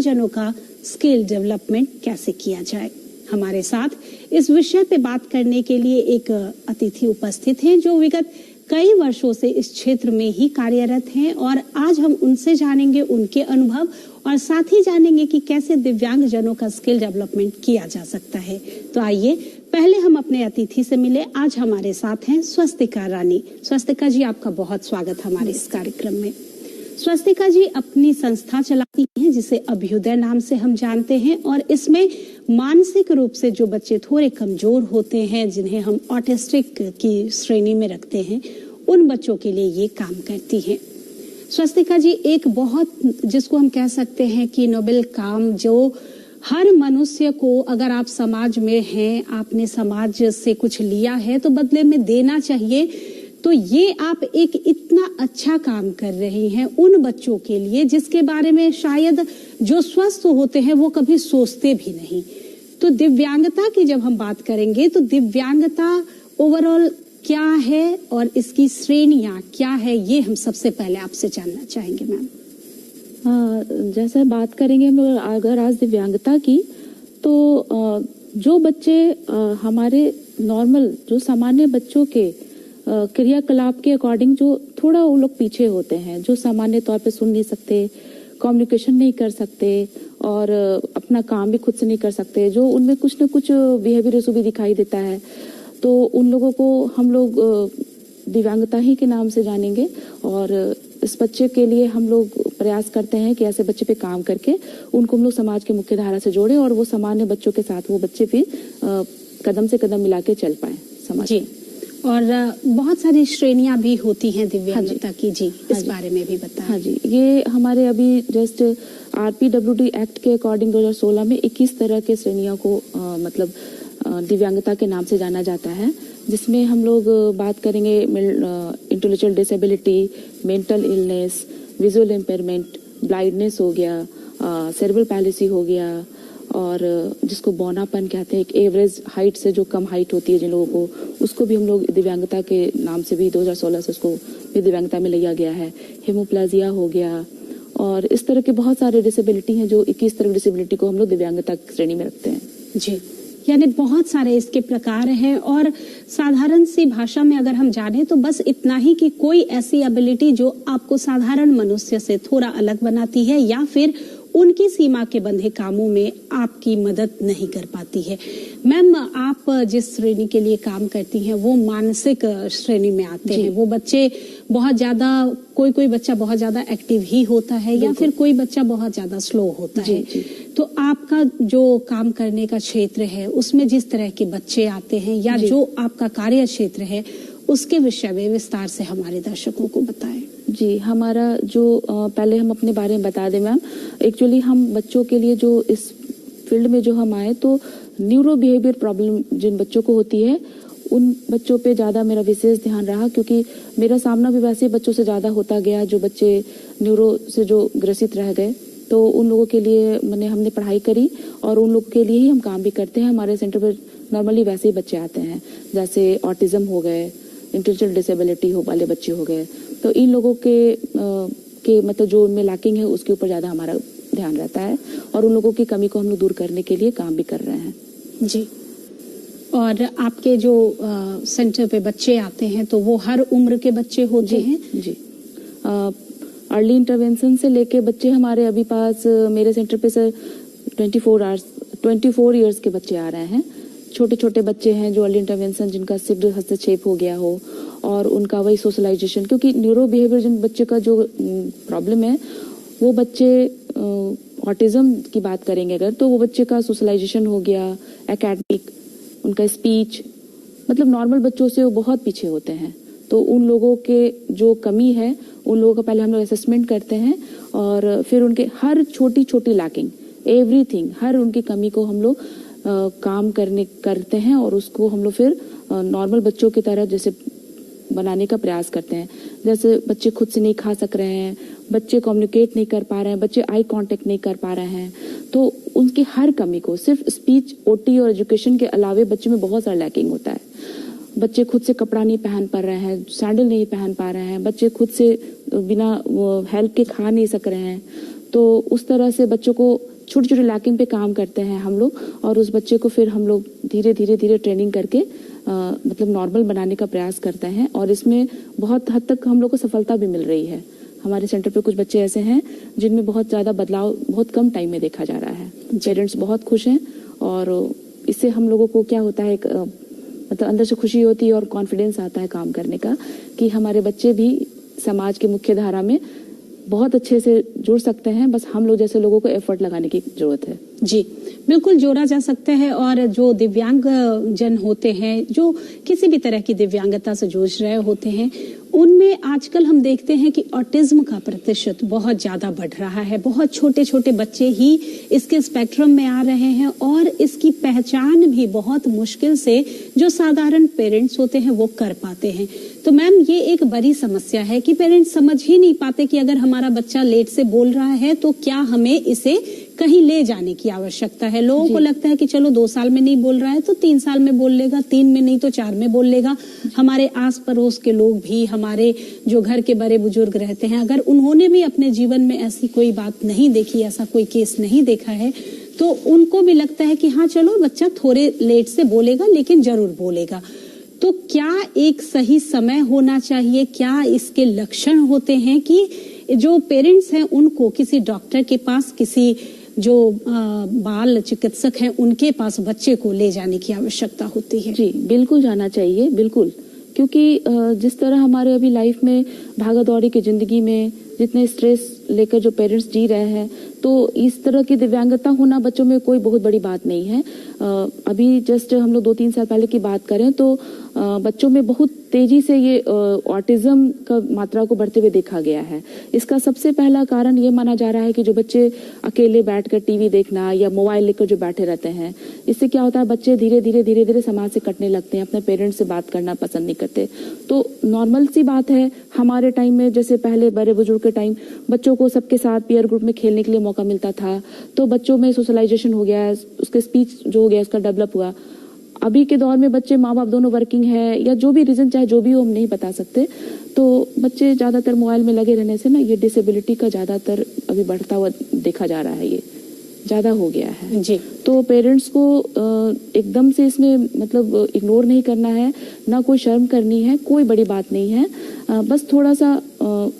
जनों का skill development कैसे किया जाए। हमारे साथ इस विषय पे बात करने के लिए एक अतिथि उपस्थित हैं जो विगत कई वर्षों से इस क्षेत्र में ही कार्यरत हैं और आज हम उनसे जानेंगे उनके अनुभव और साथ ही जानेंगे कि कैसे दिव्यांग जनों का स्किल डेवलपमेंट किया जा सकता है। तो आइए पहले हम अपने अतिथि से मिले। आज हमारे साथ हैं स्वस्तिका रानी। स्वस्तिका जी, आपका बहुत स्वागत हमारे इस कार्यक्रम में। स्वस्तिका जी अपनी संस्था चलाती हैं जिसे अभ्युदय नाम से हम जानते हैं और इसमें मानसिक रूप से जो बच्चे थोड़े कमजोर होते हैं, जिन्हें हम ऑटिस्टिक की श्रेणी में रखते हैं, उन बच्चों के लिए ये काम करती हैं। स्वस्तिका जी एक बहुत, जिसको हम कह सकते हैं कि नोबेल काम, जो हर मनुष्य को, अगर आप समाज में हैं, आपने समाज से कुछ लिया है तो बदले में देना चाहिए। तो ये आप एक इतना अच्छा काम कर रही हैं उन बच्चों के लिए जिसके बारे में शायद जो स्वस्थ होते हैं वो कभी सोचते भी नहीं। तो दिव्यांगता की जब हम बात करेंगे तो दिव्यांगता ओवरऑल क्या है और इसकी श्रेणियां क्या है, ये हम सबसे पहले आपसे जानना चाहेंगे मैम। जैसे बात करेंगे हम अगर आज दिव्यांगता की, तो जो बच्चे हमारे नॉर्मल जो सामान्य बच्चों के क्रियाकलाप के अकॉर्डिंग जो थोड़ा वो लोग पीछे होते हैं, जो सामान्य तौर पे सुन नहीं सकते, कम्युनिकेशन नहीं कर सकते और अपना काम भी खुद से नहीं कर सकते, जो उनमें कुछ न कुछ बिहेवियर इशू भी दिखाई देता है, तो उन लोगों को हम लोग दिव्यांगता ही के नाम से जानेंगे। और इस बच्चे के लिए हम लोग प्रयास करते हैं कि ऐसे बच्चे पे काम करके उनको हम लोग समाज के मुख्य धारा से जोड़े और वो सामान्य बच्चों के साथ वो बच्चे भी कदम से कदम मिला के चल पाए समाज जी। और बहुत सारी श्रेणियां भी होती हैं दिव्यांगता की जी, इस बारे में भी बताएं। हाँ जी, ये हमारे अभी जस्ट RPWD एक्ट के अकॉर्डिंग 2016 में 21 तरह के श्रेणियों को मतलब दिव्यांगता के नाम से जाना जाता है, जिसमें हम लोग बात करेंगे intellectual disability, mental illness, visual impairment, blindness हो गया, सेरेब्रल पैलिसी हो गया, और जिसको बौनापन कहते हैं, एक एवरेज हाइट से जो कम हाइट होती है जिन लोगों को, उसको भी हम लोग दिव्यांगता के नाम से भी 2016 से उसको भी दिव्यांगता में लिया गया है। हेमोप्लाजिया हो गया और इस तरह के बहुत सारे डिसेबिलिटी हैं जो 21 तरह की डिसेबिलिटी को हम लोग दिव्यांगता श्रेणी में रखते हैं जी। यानी बहुत सारे इसके प्रकार हैं और साधारण सी भाषा में अगर हम जाने तो बस इतना ही कि कोई ऐसी एबिलिटी जो आपको साधारण मनुष्य से थोड़ा अलग बनाती है या फिर उनकी सीमा के बंधे कामों में आपकी मदद नहीं कर पाती है। मैम, आप जिस श्रेणी के लिए काम करती हैं वो मानसिक श्रेणी में आते हैं। वो बच्चे बहुत ज्यादा, कोई बच्चा बहुत ज्यादा एक्टिव ही होता है या फिर कोई बच्चा बहुत ज्यादा स्लो होता है। तो आपका जो काम करने का क्षेत्र है उसमें जिस तरह के बच्चे आते हैं या जो आपका कार्य क्षेत्र है उसके विषय में विस्तार से हमारे दर्शकों को बताएं। जी, हमारा जो पहले हम अपने बारे में बता दें मैम। एक्चुअली हम बच्चों के लिए जो इस फील्ड में जो हम आए, तो न्यूरो बिहेवियर प्रॉब्लम जिन बच्चों को होती है उन बच्चों पे ज्यादा मेरा विशेष ध्यान रहा, क्योंकि मेरा सामना भी वैसे बच्चों से ज्यादा होता गया जो बच्चे न्यूरो से जो ग्रसित रह गए। तो उन लोगों के लिए हमने पढ़ाई करी और उन लोगों के लिए ही हम काम भी करते हैं। हमारे सेंटर पर नॉर्मली वैसे ही बच्चे आते हैं, जैसे ऑटिज्म हो गए, इंटेलेक्चुअल डिसेबिलिटी वाले बच्चे हो गए। तो इन लोगों के मतलब जो उनमें लैकिंग है उसके ऊपर ज्यादा हमारा ध्यान रहता है और उन लोगों की कमी को हम लोग दूर करने के लिए काम भी कर रहे हैं जी। और आपके जो सेंटर पे बच्चे आते हैं तो वो हर उम्र के बच्चे होते हैं? जी, अर्ली इंटरवेंशन से लेके बच्चे हमारे अभी पास मेरे सेंटर पे सर 24 इयर्स के बच्चे आ रहे हैं। छोटे छोटे बच्चे हैं जो अर्ली इंटरवेंशन, जिनका सिर्फ हस्तक्षेप हो गया हो और उनका वही सोशलाइजेशन, क्योंकि न्यूरो बिहेवियर जिन बच्चे का जो प्रॉब्लम है वो बच्चे, ऑटिज्म की बात करेंगे अगर, तो वो बच्चे का सोशलाइजेशन हो गया, एकेडमिक, उनका स्पीच, मतलब नॉर्मल बच्चों से वो बहुत पीछे होते हैं। तो उन लोगों के जो कमी है उन लोगों का पहले हम लोग असेसमेंट करते हैं और फिर उनके हर छोटी छोटी लैकिंग, एवरीथिंग, हर उनकी कमी को हम लोग काम करते हैं और उसको हम लोग फिर नॉर्मल बच्चों की तरह जैसे बनाने का प्रयास करते हैं। जैसे बच्चे खुद से नहीं खा सक रहे हैं, बच्चे कम्युनिकेट नहीं कर पा रहे हैं, बच्चे आई कांटेक्ट नहीं कर पा रहे हैं, तो उनकी हर कमी को, सिर्फ स्पीच, OT और एजुकेशन के अलावे बच्चे में बहुत सारा लैकिंग होता है। बच्चे खुद से कपड़ा नहीं पहन पा रहे हैं, सैंडल नहीं पहन पा रहे हैं, बच्चे खुद से बिना हेल्प के खा नहीं सक रहे हैं। तो उस तरह से बच्चों को छोटी छोटी लैकिंग पे काम करते हैं हम लोग, और उस बच्चे को फिर हम लोग धीरे धीरे ट्रेनिंग करके मतलब नॉर्मल बनाने का प्रयास करते हैं, और इसमें बहुत हद तक हम लोग को सफलता भी मिल रही है। हमारे सेंटर पे कुछ बच्चे ऐसे हैं जिनमें बहुत ज्यादा बदलाव बहुत कम टाइम में देखा जा रहा है। पेरेंट्स बहुत खुश हैं, और इससे हम लोगों को क्या होता है, मतलब अंदर से खुशी होती है और कॉन्फिडेंस आता है काम करने का, कि हमारे बच्चे भी समाज की मुख्य धारा में बहुत अच्छे से जुड़ सकते हैं। बस हम लोग जैसे लोगों को एफर्ट लगाने की जरूरत है। जी, बिल्कुल जोड़ा जा सकता है। और जो दिव्यांग जन होते हैं, जो किसी भी तरह की दिव्यांगता से जूझ रहे होते हैं, उनमें आजकल हम देखते हैं कि ऑटिज्म का प्रतिशत बहुत ज्यादा बढ़ रहा है। बहुत छोटे छोटे बच्चे ही इसके स्पेक्ट्रम में आ रहे हैं, और इसकी पहचान भी बहुत मुश्किल से जो साधारण पेरेंट्स होते हैं वो कर पाते हैं। तो मैम, ये एक बड़ी समस्या है कि पेरेंट्स समझ ही नहीं पाते कि अगर हमारा बच्चा लेट से बोल रहा है तो क्या हमें इसे कहीं ले जाने की आवश्यकता है। लोगों को लगता है कि चलो 2 साल में नहीं बोल रहा है तो 3 साल में बोल लेगा, 3 में नहीं तो 4 में बोल लेगा। हमारे आस पड़ोस के लोग भी, हमारे जो घर के बड़े बुजुर्ग रहते हैं, अगर उन्होंने भी अपने जीवन में ऐसी कोई बात नहीं देखी, ऐसा कोई केस नहीं देखा है, तो उनको भी लगता है कि हाँ चलो बच्चा थोड़े लेट से बोलेगा लेकिन जरूर बोलेगा। तो क्या एक सही समय होना चाहिए? क्या इसके लक्षण होते हैं कि जो पेरेंट्स हैं उनको किसी डॉक्टर के पास, किसी जो बाल चिकित्सक हैं उनके पास बच्चे को ले जाने की आवश्यकता होती है? जी, बिल्कुल जाना चाहिए, बिल्कुल। क्योंकि जिस तरह हमारे अभी लाइफ में भागा दौड़ी की जिंदगी में जितने स्ट्रेस लेकर जो पेरेंट्स जी रहे हैं, तो इस तरह की दिव्यांगता होना बच्चों में कोई बहुत बड़ी बात नहीं है। अभी जस्ट हम लोग 2-3 साल पहले की बात करें तो बच्चों में बहुत तेजी से ये ऑटिज्म का मात्रा को बढ़ते हुए देखा गया है। इसका सबसे पहला कारण ये माना जा रहा है कि जो बच्चे अकेले बैठकर टीवी देखना या मोबाइल लेकर जो बैठे रहते हैं, इससे क्या होता है, बच्चे धीरे धीरे समाज से कटने लगते हैं, अपने पेरेंट्स से बात करना पसंद नहीं करते। तो नॉर्मल सी बात है, हमारे टाइम में जैसे पहले बड़े बुजुर्ग के टाइम बच्चों को सबके साथ पीयर ग्रुप में खेलने के लिए मौका मिलता था, तो बच्चों में सोशलाइजेशन हो गया, उसके स्पीच जो हो गया उसका डेवलप हुआ। अभी के दौर में बच्चे माँ बाप दोनों वर्किंग है या जो भी रीजन चाहे जो भी हो, हम नहीं बता सकते, तो बच्चे ज्यादातर मोबाइल में लगे रहने से ना ये डिसेबिलिटी का ज्यादातर अभी बढ़ता हुआ देखा जा रहा है, ये ज्यादा हो गया है जी। तो पेरेंट्स को एकदम से इसमें मतलब इग्नोर नहीं करना है, ना कोई शर्म करनी है, कोई बड़ी बात नहीं है। बस थोड़ा सा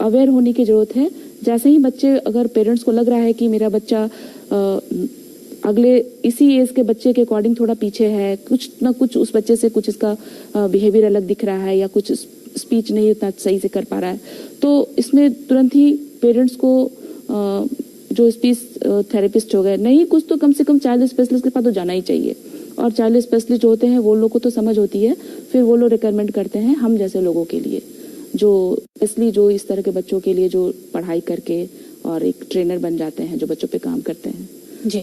अवेयर होने की जरूरत है। जैसे ही बच्चे, अगर पेरेंट्स को लग रहा है कि मेरा बच्चा अगले इसी एज के बच्चे के अकॉर्डिंग थोड़ा पीछे है, कुछ ना कुछ उस बच्चे से कुछ इसका बिहेवियर अलग दिख रहा है या कुछ स्पीच नहीं उतना सही से कर पा रहा है, तो इसमें तुरंत ही पेरेंट्स को जो स्पीच थेरेपिस्ट हो गए, नहीं कुछ तो कम से कम चाइल्ड स्पेशलिस्ट के पास तो जाना ही चाहिए। और चाइल्ड स्पेशलिस्ट जो होते हैं वो लोग को तो समझ होती है, फिर वो लोग रिकमेंड करते हैं हम जैसे लोगों के लिए, जो स्पेशली जो इस तरह के बच्चों के लिए जो पढ़ाई करके और एक ट्रेनर बन जाते हैं, जो बच्चों पे काम करते हैं। जी,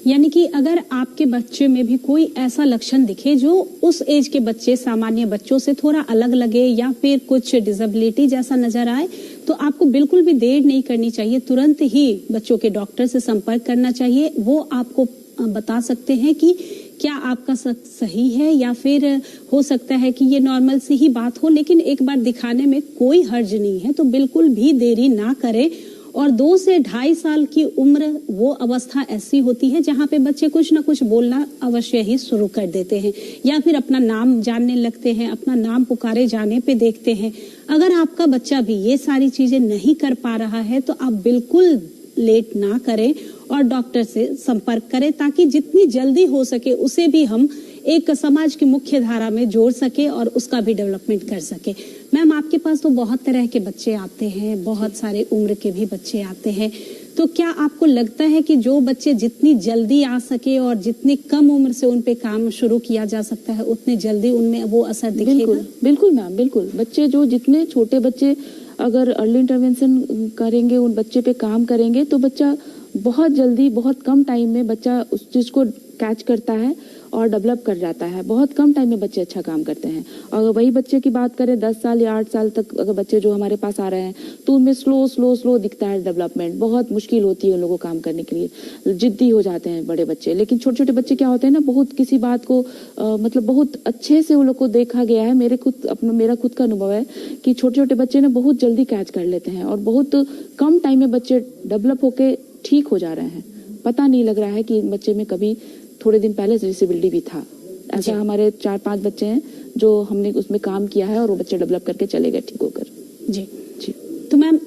यानी कि अगर आपके बच्चे में भी कोई ऐसा लक्षण दिखे जो उस एज के बच्चे सामान्य बच्चों से थोड़ा अलग लगे या फिर कुछ डिसेबिलिटी जैसा नजर आए, तो आपको बिल्कुल भी देर नहीं करनी चाहिए, तुरंत ही बच्चों के डॉक्टर से संपर्क करना चाहिए। वो आपको बता सकते हैं कि क्या आपका सही है या फिर हो सकता है कि ये नॉर्मल सी ही बात हो, लेकिन एक बार दिखाने में कोई हर्ज नहीं है। तो बिल्कुल भी देरी ना करें। और 2 से 2.5 साल की उम्र वो अवस्था ऐसी होती है जहाँ पे बच्चे कुछ ना कुछ बोलना अवश्य ही शुरू कर देते हैं या फिर अपना नाम जानने लगते हैं, अपना नाम पुकारे जाने पे देखते हैं। अगर आपका बच्चा भी ये सारी चीजें नहीं कर पा रहा है तो आप बिल्कुल लेट ना करें और डॉक्टर से संपर्क करें, ताकि जितनी जल्दी हो सके उसे भी हम एक समाज की मुख्य धारा में जोड़ सके और उसका भी डेवलपमेंट कर सके। मैम, आपके पास तो बहुत तरह के बच्चे आते हैं, बहुत सारे उम्र के भी बच्चे आते हैं, तो क्या आपको लगता है कि जो बच्चे जितनी जल्दी आ सके और जितनी कम उम्र से उन पे काम शुरू किया जा सकता है उतनी जल्दी उनमें वो असर दिखेगा? बिल्कुल बिल्कुल मैम, बिल्कुल। बच्चे जो जितने छोटे बच्चे अगर अर्ली इंटरवेंशन करेंगे, उन बच्चे पे काम करेंगे, तो बच्चा बहुत जल्दी बहुत कम टाइम में बच्चा उस चीज को कैच करता है और डेवलप कर जाता है। बहुत कम टाइम में बच्चे अच्छा काम करते हैं। अगर वही बच्चे की बात करें 10 साल या 8 साल तक अगर बच्चे जो हमारे पास आ रहे हैं तो उनमें स्लो दिखता है डेवलपमेंट। बहुत मुश्किल होती है उन लोगों को काम करने के लिए, जिद्दी हो जाते हैं बड़े बच्चे। लेकिन छोटे छोटे बच्चे क्या होते हैं ना, बहुत किसी बात को मतलब बहुत अच्छे से उन लोग को देखा गया है। मेरा खुद का अनुभव है कि छोटे छोटे बच्चे ना बहुत जल्दी कैच कर लेते हैं और बहुत कम टाइम में बच्चे डेवलप होके ठीक हो जा रहे हैं। पता नहीं लग रहा है कि बच्चे में कभी थोड़े दिन पहले डिसेबिलिटी भी था। ऐसा हमारे 4-5 बच्चे हैं जो हमने उसमें काम किया है और वो बच्चे डेवलप करके चले गए ठीक होकर। जी जी। तो मैम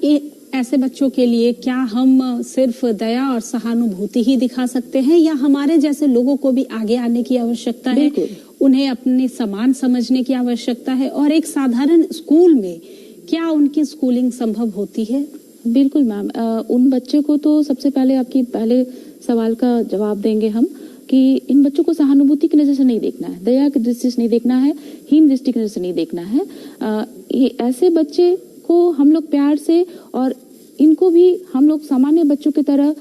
ऐसे बच्चों के लिए क्या हम सिर्फ दया और सहानुभूति ही दिखा सकते हैं या हमारे जैसे लोगों को भी आगे आने की आवश्यकता है? उन्हें अपने समान समझने की आवश्यकता है और एक साधारण स्कूल में क्या उनकी स्कूलिंग संभव होती है? बिल्कुल मैम, उन बच्चे को तो सबसे पहले आपकी पहले सवाल का जवाब देंगे हम कि इन बच्चों को सहानुभूति की नजर से नहीं देखना है, दया की दृष्टि से नहीं देखना है, हीन दृष्टि की नजर से नहीं देखना है। ये ऐसे बच्चे को हम लोग प्यार से और इनको भी हम लोग सामान्य बच्चों की तरह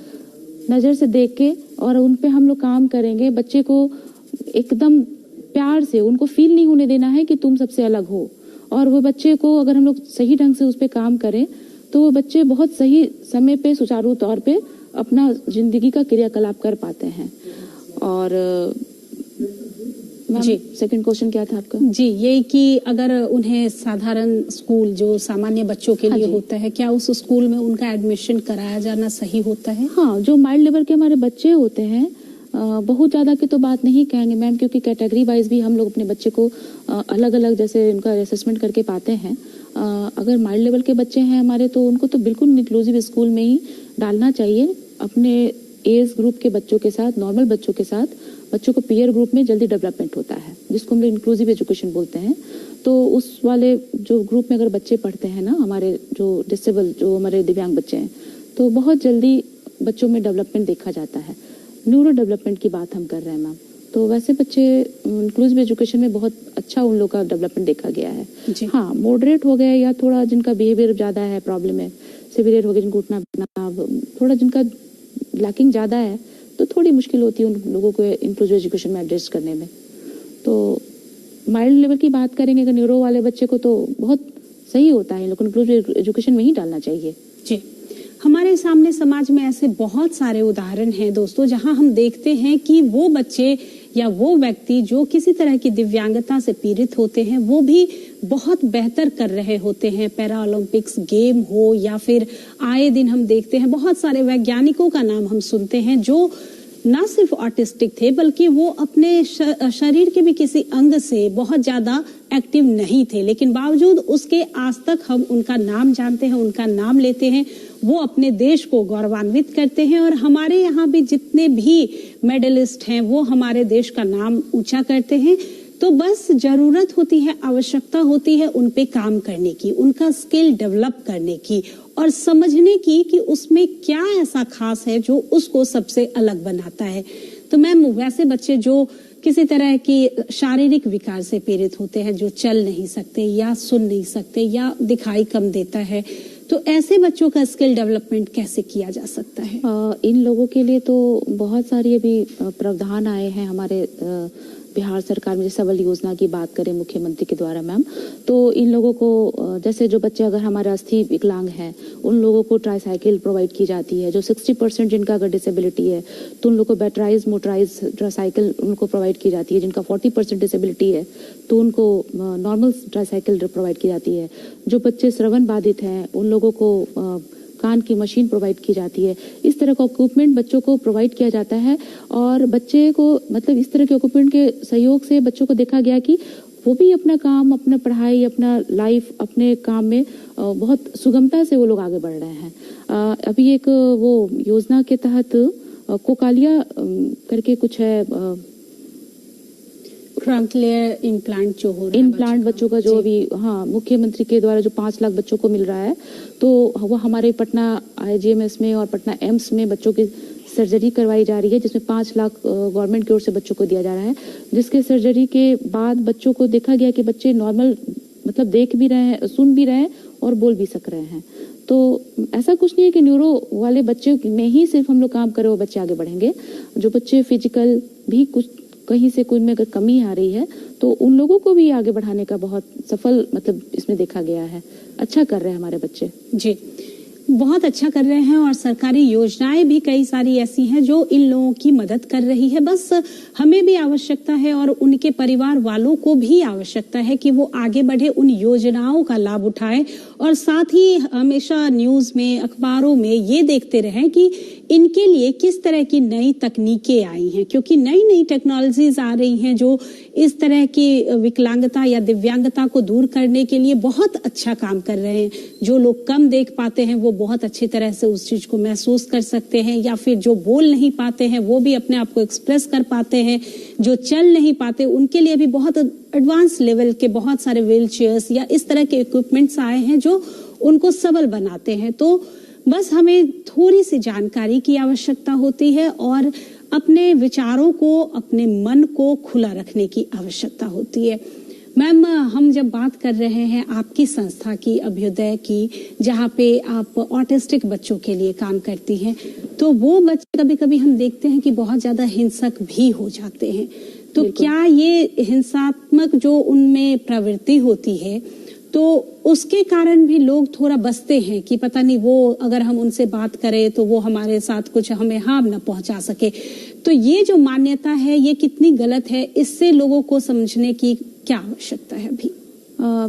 नजर से देख के और उन पे हम लोग काम करेंगे। बच्चे को एकदम प्यार से उनको फील नहीं होने देना है कि तुम सबसे अलग हो। और वो बच्चे को अगर हम लोग सही ढंग से उस पे काम करें तो वो बच्चे बहुत सही समय पे सुचारू तौर पे अपना जिंदगी का क्रियाकलाप कर पाते हैं। और जी सेकंड क्वेश्चन क्या था आपका? जी ये कि अगर उन्हें साधारण स्कूल जो सामान्य बच्चों के लिए होता है, क्या उस स्कूल में उनका एडमिशन कराया जाना सही होता है? हाँ, जो माइल्ड लेवल के हमारे बच्चे होते हैं बहुत ज्यादा की तो बात नहीं कहेंगे मैम, क्योंकि कैटेगरी वाइज भी हम लोग अपने बच्चे को अलग अलग जैसे उनका असेसमेंट करके पाते हैं। अगर माइल्ड लेवल के बच्चे हैं हमारे तो उनको तो बिल्कुल इंक्लूसिव स्कूल में ही डालना चाहिए। अपने एज ग्रुप के बच्चों के साथ, नॉर्मल बच्चों के साथ बच्चों को पीयर ग्रुप में जल्दी डेवलपमेंट होता है, जिसको हम लोग इंक्लूसिव एजुकेशन बोलते हैं। तो उस वाले जो ग्रुप में अगर बच्चे पढ़ते हैं ना, हमारे जो डिसेबल जो हमारे दिव्यांग बच्चे हैं, तो बहुत जल्दी बच्चों में डेवलपमेंट देखा जाता है। न्यूरो डेवलपमेंट की बात हम कर रहे हैं मैम, तो वैसे बच्चे इंक्लूसिव एजुकेशन में बहुत अच्छा उन लोग का डेवलपमेंट देखा गया है। हाँ, मॉडरेट हो गया या थोड़ा जिनका बिहेवियर ज्यादा है, प्रॉब्लम है, सिवियर हो गया, जिनको उठना थोड़ा जिनका लैकिंग ज्यादा है, तो थोड़ी मुश्किल होती है उन लोगों को इंक्लूसिव एजुकेशन में एडजस्ट करने में। तो माइल्ड लेवल की बात करेंगे अगर न्यूरो वाले बच्चे को तो बहुत सही होता है, लेकिन इंक्लूसिव एजुकेशन में ही डालना चाहिए। जी, हमारे सामने समाज में ऐसे बहुत सारे उदाहरण हैं दोस्तों, जहां हम देखते हैं कि वो बच्चे या वो व्यक्ति जो किसी तरह की दिव्यांगता से पीड़ित होते हैं वो भी बहुत बेहतर कर रहे होते हैं। पैरा ओलंपिक्स गेम हो या फिर आए दिन हम देखते हैं बहुत सारे वैज्ञानिकों का नाम हम सुनते हैं जो न सिर्फ ऑटिस्टिक थे बल्कि वो अपने शरीर के भी किसी अंग से बहुत ज्यादा एक्टिव नहीं थे, लेकिन बावजूद उसके आज तक हम उनका नाम जानते हैं, उनका नाम लेते हैं। वो अपने देश को गौरवान्वित करते हैं और हमारे यहाँ भी जितने भी मेडलिस्ट हैं वो हमारे देश का नाम ऊंचा करते हैं। तो बस जरूरत होती है, आवश्यकता होती है उन पे काम करने की, उनका स्किल डेवलप करने की और समझने की कि उसमें क्या ऐसा खास है जो उसको सबसे अलग बनाता है। तो मैम, वैसे बच्चे जो किसी तरह की शारीरिक विकार से पीड़ित होते हैं, जो चल नहीं सकते या सुन नहीं सकते या दिखाई कम देता है, तो ऐसे बच्चों का स्किल डेवलपमेंट कैसे किया जा सकता है? इन लोगों के लिए तो बहुत सारी अभी प्रावधान आए हैं हमारे बिहार सरकार में। जैसे सबल योजना की बात करें मुख्यमंत्री के द्वारा मैम, तो इन लोगों को जैसे जो बच्चे अगर हमारे अस्थि विकलांग हैं उन लोगों को ट्राईसाइकिल प्रोवाइड की जाती है। जो 60% जिनका अगर डिसेबिलिटी है तो उन लोगों को बैटराइज मोटराइज ट्राईसाइकिल उनको प्रोवाइड की जाती है। जिनका 40% डिसेबिलिटी है तो उनको नॉर्मल ट्राईसाइकिल प्रोवाइड की जाती है। जो बच्चे श्रवण बाधित हैं उन लोगों को कान की मशीन प्रोवाइड की जाती है। इस तरह का इक्विपमेंट बच्चों को प्रोवाइड किया जाता है और बच्चे को मतलब इस तरह के इक्विपमेंट के सहयोग से बच्चों को देखा गया कि वो भी अपना काम, अपना पढ़ाई, अपना लाइफ, अपने काम में बहुत सुगमता से वो लोग आगे बढ़ रहे हैं। अभी एक वो योजना के तहत कोकालिया करके कुछ है, ट्रांकलेयर इम्प्लांट जो हो रहा है इम्प्लांट बच्चों का जो अभी मुख्यमंत्री के द्वारा जो 5 लाख बच्चों को मिल रहा है, तो वो हमारे पटना IGMS में और पटना एम्स में बच्चों की सर्जरी करवाई जा रही है, जिसमें 5 लाख गवर्नमेंट की ओर से बच्चों को दिया जा रहा है। जिसके सर्जरी के बाद बच्चों को देखा गया कि बच्चे नॉर्मल मतलब देख भी रहे हैं, सुन भी रहे हैं और बोल भी सक रहे हैं। तो ऐसा कुछ नहीं है कि न्यूरो वाले बच्चे में ही सिर्फ हम लोग काम करें वो बच्चे आगे बढ़ेंगे। जो बच्चे फिजिकल भी कुछ कहीं से कोई में अगर कमी आ रही है तो उन लोगों को भी आगे बढ़ाने का बहुत सफल मतलब इसमें देखा गया है। अच्छा कर रहे हैं हमारे बच्चे। जी, बहुत अच्छा कर रहे हैं और सरकारी योजनाएं भी कई सारी ऐसी हैं जो इन लोगों की मदद कर रही है। बस हमें भी आवश्यकता है और उनके परिवार वालों को भी आवश्यकता है कि वो आगे बढ़े, उन योजनाओं का लाभ उठाएं और साथ ही हमेशा न्यूज में, अखबारों में ये देखते रहें कि इनके लिए किस तरह की नई तकनीकें आई हैं, क्योंकि नई नई टेक्नोलॉजीज आ रही हैं जो इस तरह की विकलांगता या दिव्यांगता को दूर करने के लिए बहुत अच्छा काम कर रहे हैं। जो लोग कम देख पाते हैं वो बहुत अच्छी तरह से उस चीज को महसूस कर सकते हैं, या फिर जो बोल नहीं पाते हैं वो भी अपने आप को एक्सप्रेस कर पाते हैं, जो चल नहीं पाते उनके लिए भी बहुत एडवांस लेवल के बहुत सारे व्हील चेयर्स या इस तरह के इक्विपमेंट्स आए हैं जो उनको सबल बनाते हैं। तो बस हमें थोड़ी सी जानकारी की आवश्यकता होती है और अपने विचारों को, अपने मन को खुला रखने की आवश्यकता होती है। मैम, हम जब बात कर रहे हैं आपकी संस्था की, अभ्युदय की, जहाँ पे आप ऑटिस्टिक बच्चों के लिए काम करती हैं, तो वो बच्चे कभी कभी हम देखते हैं कि बहुत ज्यादा हिंसक भी हो जाते हैं। तो क्या ये हिंसात्मक जो उनमें प्रवृत्ति होती है तो उसके कारण भी लोग थोड़ा बचते हैं कि पता नहीं वो अगर हम उनसे बात करें तो वो हमारे साथ कुछ हमें हार्म न पहुंचा सके। तो ये जो मान्यता है ये कितनी गलत है, इससे लोगों को समझने की क्या आवश्यकता है अभी?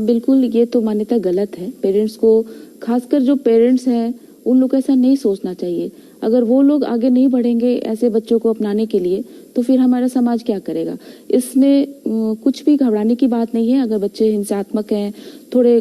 बिल्कुल, ये तो मान्यता गलत है। पेरेंट्स को, खासकर जो पेरेंट्स हैं उन लोग को ऐसा नहीं सोचना चाहिए। अगर वो लोग आगे नहीं बढ़ेंगे ऐसे बच्चों को अपनाने के लिए तो फिर हमारा समाज क्या करेगा। इसमें कुछ भी घबराने की बात नहीं है। अगर बच्चे हिंसात्मक हैं, थोड़े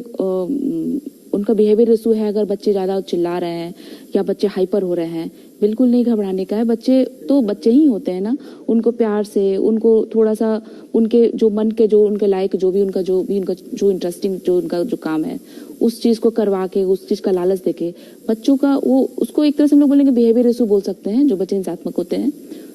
उनका बिहेवियर इशू है, अगर बच्चे ज्यादा चिल्ला रहे हैं या बच्चे हाइपर हो रहे हैं, बिल्कुल नहीं घबराने का है। बच्चे तो बच्चे ही होते हैं ना, उनको प्यार से, उनको थोड़ा सा उनके जो मन के, जो उनके लायक जो भी उनका जो इंटरेस्टिंग जो उनका जो काम है उस चीज को करवा के, उस चीज का लालच देके बच्चों का वो, उसको एक तरह से हम लोग बोलेंगे बिहेवियर इशू बोल सकते हैं। जो बच्चे हिंसात्मक होते हैं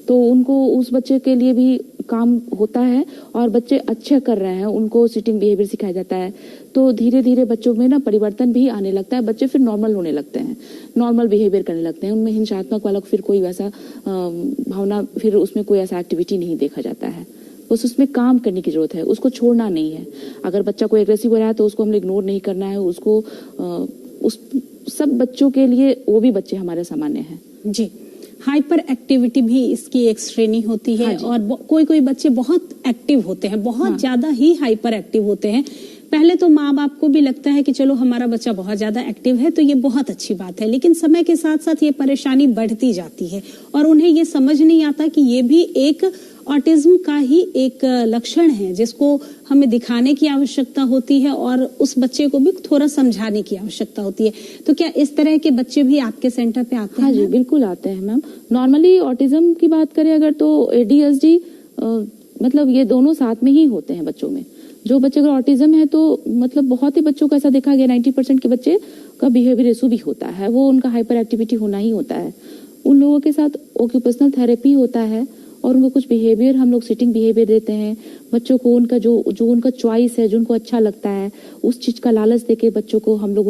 तो उनको, उस बच्चे के लिए भी काम होता है और बच्चे अच्छे कर रहे हैं, उनको सिटिंग बिहेवियर सिखाया जाता है तो धीरे धीरे बच्चों में ना परिवर्तन भी आने लगता है। बच्चे फिर नॉर्मल होने लगते हैं, नॉर्मल बिहेवियर करने लगते हैं। उनमें हिंसात्मक वाला को फिर कोई वैसा भावना, फिर उसमें कोई ऐसा एक्टिविटी नहीं देखा जाता है। बस उसमें काम करने की जरूरत है, उसको छोड़ना नहीं है। अगर बच्चा कोई एग्रेसिव हो रहा है तो उसको हमें इग्नोर नहीं करना है। उसको उस सब बच्चों के लिए, वो भी बच्चे हमारे सामान्य हैं। जी, हाइपर एक्टिविटी भी इसकी एक श्रेणी होती है। हाँ, और कोई कोई बच्चे बहुत एक्टिव होते हैं, बहुत ज्यादा ही हाइपर एक्टिव होते हैं। पहले तो माँ बाप को भी लगता है कि चलो हमारा बच्चा बहुत ज्यादा एक्टिव है तो ये बहुत अच्छी बात है, लेकिन समय के साथ साथ ये परेशानी बढ़ती जाती है और उन्हें ये समझ नहीं आता कि ये भी एक ऑटिज्म का ही एक लक्षण है जिसको हमें दिखाने की आवश्यकता होती है और उस बच्चे को भी थोड़ा समझाने की आवश्यकता होती है। तो क्या इस तरह के बच्चे भी आपके सेंटर पे आते हैं? हाँ जी, बिल्कुल आते हैं मैम। नॉर्मली ऑटिज्म की बात करें अगर तो ADHD मतलब ये दोनों साथ में ही होते हैं बच्चों में। जो बच्चे अगर ऑटिज्म है तो मतलब बहुत ही बच्चों को ऐसा देखा गया 90% के बच्चे का बिहेवियर इशू भी होता है, वो उनका हाइपर एक्टिविटी होना ही होता है। उन लोगों के साथ ऑक्यूपेशनल थेरेपी होता है और उनको कुछ बिहेवियर, हम लोग सिटिंग बिहेवियर देते हैं बच्चों को। उनका जो उनका चॉइस है, जो उनको अच्छा लगता है उस चीज का लालच देके बच्चों को हम लोग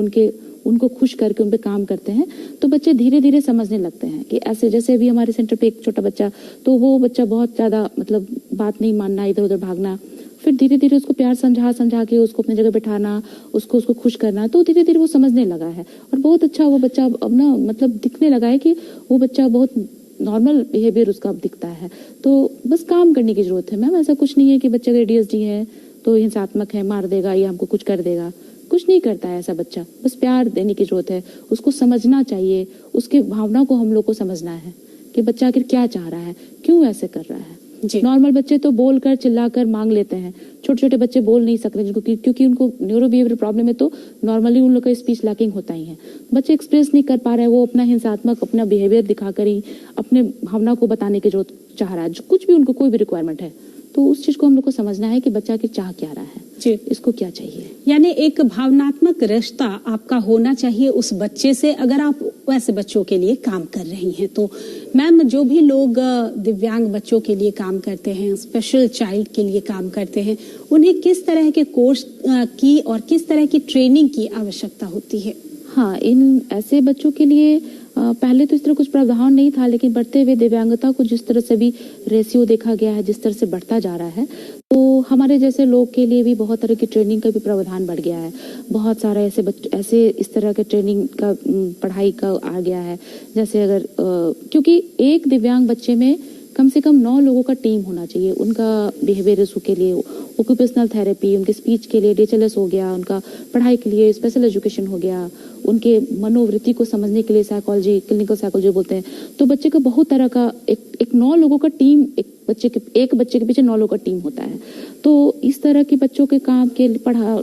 उनको खुश करके उन पे काम करते हैं तो बच्चे धीरे धीरे समझने लगते हैं कि ऐसे, जैसे अभी हमारे सेंटर पे एक छोटा बच्चा, तो वो बच्चा बहुत ज्यादा मतलब बात नहीं मानना, इधर उधर भागना, फिर धीरे धीरे उसको प्यार समझा के उसको अपनी जगह बैठाना, उसको खुश करना, तो धीरे धीरे वो समझने लगा है और बहुत अच्छा वो बच्चा अब ना मतलब दिखने लगा है कि वो बच्चा बहुत नॉर्मल बिहेवियर उसका अब दिखता है। तो बस काम करने की जरूरत है मैम। ऐसा कुछ नहीं है कि बच्चे का ADHD है तो हिंसात्मक है, मार देगा या हमको कुछ कर देगा, कुछ नहीं करता है ऐसा बच्चा। बस प्यार देने की जरूरत है, उसको समझना चाहिए, उसके भावना को हम लोग को समझना है कि बच्चा आखिर क्या चाह रहा है, क्यों ऐसे कर रहा है। नॉर्मल बच्चे तो बोलकर चिल्लाकर मांग लेते हैं, छोटे छोटे बच्चे बोल नहीं सकते क्योंकि उनको न्यूरो बिहेवियर प्रॉब्लम है तो नॉर्मली उन लोग का स्पीच लैकिंग होता ही है। बच्चे एक्सप्रेस नहीं कर पा रहे हैं, वो अपना हिंसात्मक अपना बिहेवियर दिखाकर ही अपने भावना को बताने की जरूरत चाह रहा है। कुछ भी उनको कोई भी रिक्वायरमेंट है तो उस चीज को हम लोग को समझना है कि बच्चा की चाह क्या रहा है जी, इसको क्या चाहिए। यानी एक भावनात्मक रिश्ता आपका होना चाहिए उस बच्चे से, अगर आप वैसे बच्चों के लिए काम कर रही हैं तो। मैम, जो भी लोग दिव्यांग बच्चों के लिए काम करते हैं, स्पेशल चाइल्ड के लिए काम करते हैं, उन्हें किस तरह के कोर्स की और किस तरह की ट्रेनिंग की आवश्यकता होती है? हाँ, इन ऐसे बच्चों के लिए पहले तो इस तरह कुछ प्रावधान नहीं था, लेकिन बढ़ते हुए दिव्यांगता को जिस तरह से भी रेशियो देखा गया है, जिस तरह से बढ़ता जा रहा है, तो हमारे जैसे लोग के लिए भी बहुत तरह की ट्रेनिंग का भी प्रावधान बढ़ गया है। बहुत सारा ऐसे इस तरह के ट्रेनिंग का पढ़ाई का आ गया है। जैसे अगर क्योंकि एक दिव्यांग बच्चे में कम से कम 9 लोगों का टीम होना चाहिए। उनका बिहेवियर इशू के लिए ऑक्यूपेशनल थेरेपी, उनके स्पीच के लिए DHLS हो गया, उनका पढ़ाई के लिए स्पेशल एजुकेशन हो गया, उनके मनोवृत्ति को समझने के लिए साइकोलॉजी, क्लिनिकल साइकोलॉजी बोलते हैं। तो बच्चे का बहुत तरह का एक 9 लोगों का टीम, एक बच्चे के पीछे 9 लोगों का टीम होता है। तो इस तरह के बच्चों के काम के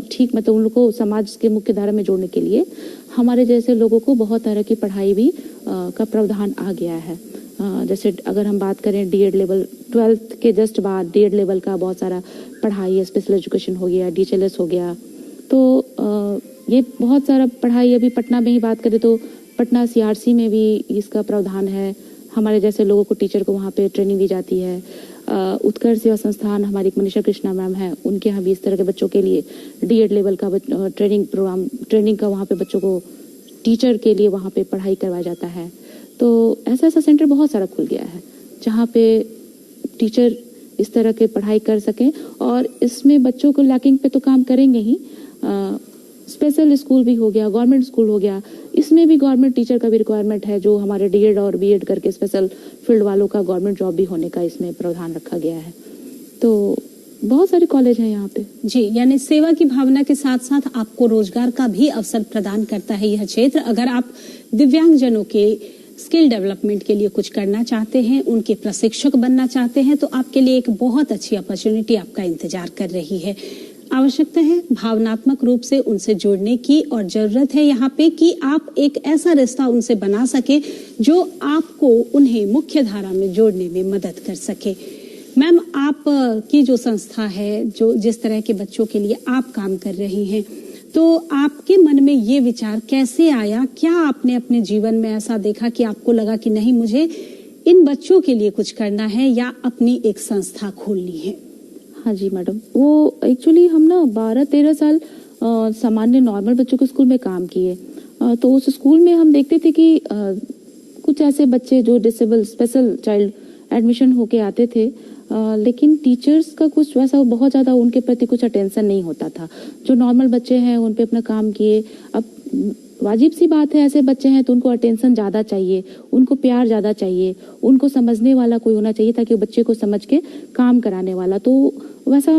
ठीक मतलब उन लोगों को समाज के मुख्य धारा में जोड़ने के लिए हमारे जैसे लोगों को बहुत तरह की पढ़ाई भी का प्रावधान आ गया है। जैसे अगर हम बात करें D.Ed लेवल, 12th के जस्ट बाद D.Ed लेवल का बहुत सारा पढ़ाई है, स्पेशल एजुकेशन हो गया, DHLS हो गया। तो ये बहुत सारा पढ़ाई अभी पटना में ही बात करें तो पटना CRC में भी इसका प्रावधान है। हमारे जैसे लोगों को, टीचर को वहाँ पे ट्रेनिंग दी जाती है। उत्कर्ष सेवा संस्थान, हमारी मनीषा कृष्णा मैम है, उनके यहाँ भी इस तरह के बच्चों के लिए D.Ed लेवल का ट्रेनिंग प्रोग्राम, ट्रेनिंग का वहाँ पे बच्चों को टीचर के लिए वहाँ पे पढ़ाई करवाया जाता है। तो ऐसा सेंटर बहुत सारा खुल गया है जहाँ पे टीचर इस तरह के पढ़ाई कर सकें, और इसमें बच्चों को लैकिंग पे तो काम करेंगे ही। स्पेशल स्कूल भी हो गया, गवर्नमेंट स्कूल हो गया, इसमें भी गवर्नमेंट टीचर का भी रिक्वायरमेंट है। जो हमारे D.Ed और B.Ed करके स्पेशल फील्ड वालों का गवर्नमेंट जॉब भी होने का इसमें प्रावधान रखा गया है। तो बहुत सारे कॉलेज हैं यहाँ पे। जी, यानी सेवा की भावना के साथ साथ आपको रोजगार का भी अवसर प्रदान करता है यह क्षेत्र। अगर आप दिव्यांगजनों के स्किल डेवलपमेंट के लिए कुछ करना चाहते हैं, उनके प्रशिक्षक बनना चाहते हैं, तो आपके लिए एक बहुत अच्छी अपॉर्चुनिटी आपका इंतजार कर रही है। आवश्यकता है भावनात्मक रूप से उनसे जुड़ने की, और जरूरत है यहाँ पे कि आप एक ऐसा रिश्ता उनसे बना सके जो आपको उन्हें मुख्य धारा में जोड़ने में मदद कर सके। मैम, आप की जो संस्था है, जो जिस तरह के बच्चों के लिए आप काम कर रही हैं, तो आपके मन में ये विचार कैसे आया? क्या आपने अपने जीवन में ऐसा देखा कि आपको लगा कि नहीं, मुझे इन बच्चों के लिए कुछ करना है या अपनी एक संस्था खोलनी है? हाँ जी मैडम, वो एक्चुअली हम ना 12-13 साल सामान्य नॉर्मल बच्चों के स्कूल में काम किए। तो उस स्कूल में हम देखते थे कि कुछ ऐसे बच्चे जो डिसेबल स्पेशल चाइल्ड एडमिशन होके आते थे, लेकिन टीचर्स का कुछ वैसा बहुत ज़्यादा उनके प्रति कुछ अटेंशन नहीं होता था। जो नॉर्मल बच्चे हैं उन पे अपना काम किए। अब वाजिब सी बात है, ऐसे बच्चे हैं तो उनको अटेंशन ज़्यादा चाहिए, उनको प्यार ज़्यादा चाहिए, उनको समझने वाला कोई होना चाहिए ताकि वो बच्चे को समझ के काम कराने वाला। तो वैसा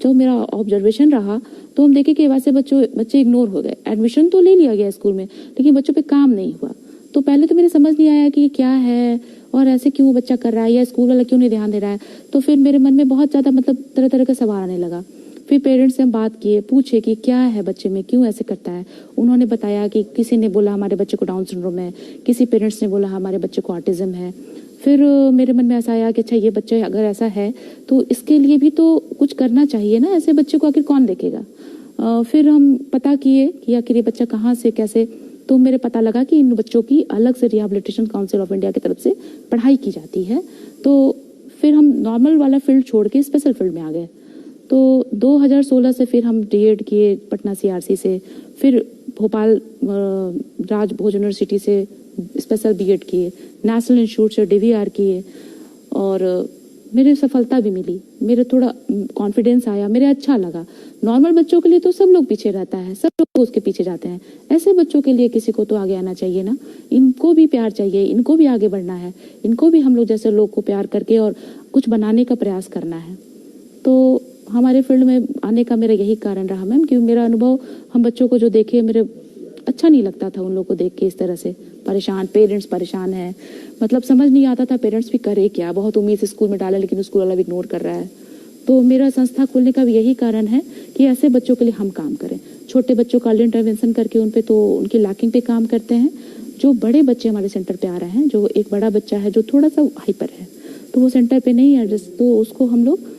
जो मेरा ऑब्जर्वेशन रहा, तो हम देखे कि वैसे बच्चे इग्नोर हो गए। एडमिशन तो ले लिया गया स्कूल में, लेकिन बच्चों पे काम नहीं हुआ। तो पहले तो मेरे समझ नहीं आया कि क्या है और ऐसे क्यों बच्चा कर रहा है, या स्कूल वाला क्यों नहीं ध्यान दे रहा है। तो फिर मेरे मन में बहुत ज़्यादा तरह तरह का सवाल आने लगा। फिर पेरेंट्स से हम बात किए, पूछे कि क्या है बच्चे में, क्यों ऐसे करता है। उन्होंने बताया कि किसी ने बोला हमारे बच्चे को डाउन सिंड्रोम है, किसी पेरेंट्स ने बोला हमारे बच्चे को ऑटिज्म है। फिर मेरे मन में ऐसा आया कि अच्छा, ये बच्चे अगर ऐसा है तो इसके लिए भी तो कुछ करना चाहिए ना, ऐसे बच्चे को आखिर कौन देखेगा। फिर हम पता किए कि आखिर ये बच्चा कहाँ से कैसे, तो मेरे पता लगा कि इन बच्चों की अलग से रिहैबिलिटेशन काउंसिल ऑफ इंडिया की तरफ से पढ़ाई की जाती है। तो फिर हम नॉर्मल वाला फील्ड छोड़ के स्पेशल फील्ड में आ गए। तो 2016 से फिर हम D.Ed किए पटना CRC से, फिर भोपाल राज भोज यूनिवर्सिटी से स्पेशल B.Ed किए, नेशनल इंस्टीट्यूट से DVR किए, और मेरे सफलता भी मिली। मेरे थोड़ा कॉन्फिडेंस आया, मेरे अच्छा लगा। नॉर्मल बच्चों के लिए तो सब लोग पीछे रहता है, सब लोग उसके पीछे जाते हैं। ऐसे बच्चों के लिए किसी को तो आगे आना चाहिए ना, इनको भी प्यार चाहिए, इनको भी आगे बढ़ना है, इनको भी हम लोग जैसे लोग को प्यार करके और कुछ बनाने का प्रयास करना है। तो हमारे फील्ड में आने का मेरा यही कारण रहा मैम, क्योंकि मेरा अनुभव, हम बच्चों को जो देखे, मेरे अच्छा नहीं लगता था उन लोगों को देख के इस तरह से परेशान। पेरेंट्स परेशान है, मतलब समझ नहीं आता था पेरेंट्स भी करे क्या। बहुत उम्मीद से स्कूल में डाला, लेकिन स्कूल वाला भी इग्नोर कर रहा है। तो मेरा संस्था खोलने का भी यही कारण है कि ऐसे बच्चों के लिए हम काम करें। छोटे बच्चों का अर्ली इंटरवेंशन करके उन पे तो उनकी लैकिंग पे काम करते हैं। जो बड़े बच्चे हमारे सेंटर पे आ रहे हैं, जो एक बड़ा बच्चा है जो थोड़ा सा हाइपर है, तो वो सेंटर पे नहीं एडजस्ट, तो उसको हम लोग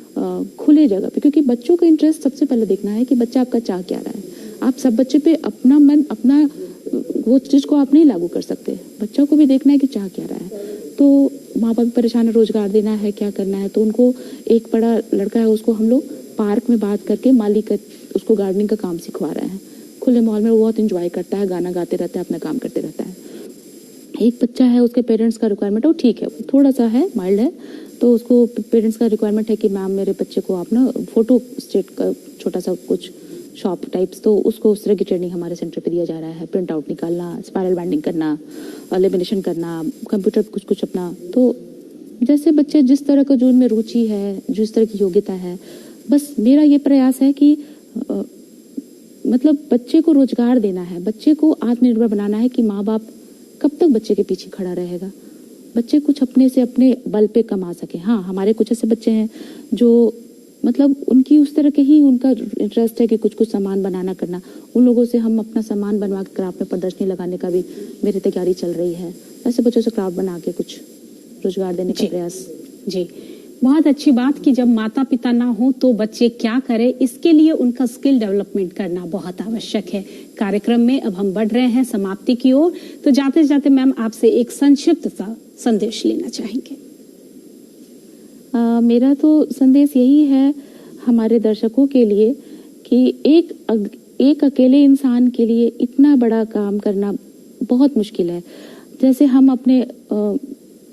खुले जगह पे, क्योंकि बच्चों का इंटरेस्ट सबसे पहले देखना है कि बच्चा आपका चाह क्या रहा है। आप सब बच्चे पे अपना मन, अपना वो चीज को आप नहीं लागू कर सकते, बच्चों को भी देखना है कि चाह क्या रहा है। तो माँ बाप परेशान है, रोजगार देना है, क्या करना है। तो उनको, एक बड़ा लड़का है, उसको हम लोग पार्क में बात करके मालिक उसको गार्डनिंग का काम सिखवा रहे हैं। खुले माहौल में वो बहुत इंजॉय करता है, गाना गाते रहता है, अपना काम करते रहता है। एक बच्चा है, उसके पेरेंट्स का रिक्वायरमेंट है, वो ठीक है, थोड़ा सा है, माइल्ड है, तो उसको पेरेंट्स का रिक्वायरमेंट है कि मैम मेरे बच्चे को आप ना फोटो स्टेट का छोटा सा कुछ शॉप टाइप्स, तो उसको उस तरह की ट्रेनिंग हमारे सेंटर पे दिया जा रहा है। प्रिंट आउट निकालना, स्पाइरल बाइंडिंग करना, लेमिनेशन करना, कंप्यूटर कुछ कुछ अपना, तो जैसे बच्चे जिस तरह का जो उनमें रुचि है, जिस तरह की योग्यता है, बस मेरा ये प्रयास है कि मतलब बच्चे को रोजगार देना है, बच्चे को आत्मनिर्भर बनाना है कि माँ बाप कब तक बच्चे के पीछे खड़ा रहेगा। बच्चे कुछ अपने से अपने बल पे कमा सके। हाँ, हमारे कुछ ऐसे बच्चे हैं जो मतलब उनकी उस तरह के ही उनका इंटरेस्ट है कि कुछ कुछ सामान बनाना करना, उन लोगों से हम अपना सामान बनवा के क्राफ्ट में प्रदर्शनी लगाने का भी मेरी तैयारी चल रही है। ऐसे बच्चों से क्राफ्ट बना के कुछ रोजगार देने का प्रयास। जी, बहुत अच्छी बात कि जब माता पिता ना हो तो बच्चे क्या करें, इसके लिए उनका स्किल डेवलपमेंट करना बहुत आवश्यक है। कार्यक्रम में अब हम बढ़ रहे हैं समाप्ति की ओर, तो जाते जाते मैम आपसे एक संक्षिप्त सा संदेश लेना चाहेंगे। मेरा तो संदेश यही है हमारे दर्शकों के लिए कि एक अकेले इंसान के लिए इतना बड़ा काम करना बहुत मुश्किल है। जैसे हम अपने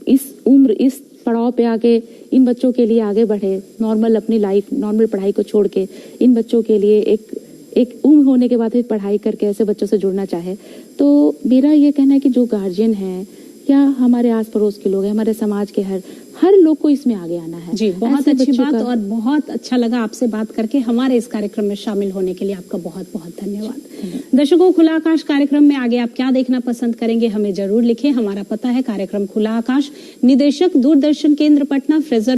इस उम्र, इस पड़ाव पे आके इन बच्चों के लिए आगे बढ़े, नॉर्मल अपनी लाइफ, नॉर्मल पढ़ाई को छोड़ के इन बच्चों के लिए एक उम्र होने के बाद पढ़ाई करके ऐसे बच्चों से जुड़ना चाहे, तो मेरा ये कहना है कि जो गार्जियन है या हमारे आस पड़ोस के लोग हैं, हमारे समाज के हर लोग को इसमें आगे आना है। जी, बहुत अच्छी बात और बहुत अच्छा लगा आपसे बात करके। हमारे इस कार्यक्रम में शामिल होने के लिए आपका बहुत बहुत धन्यवाद। दर्शकों, खुला आकाश कार्यक्रम में आगे आप क्या देखना पसंद करेंगे हमें जरूर लिखें। हमारा पता है कार्यक्रम खुला आकाश, निदेशक दूरदर्शन केंद्र पटना, फ्रेजर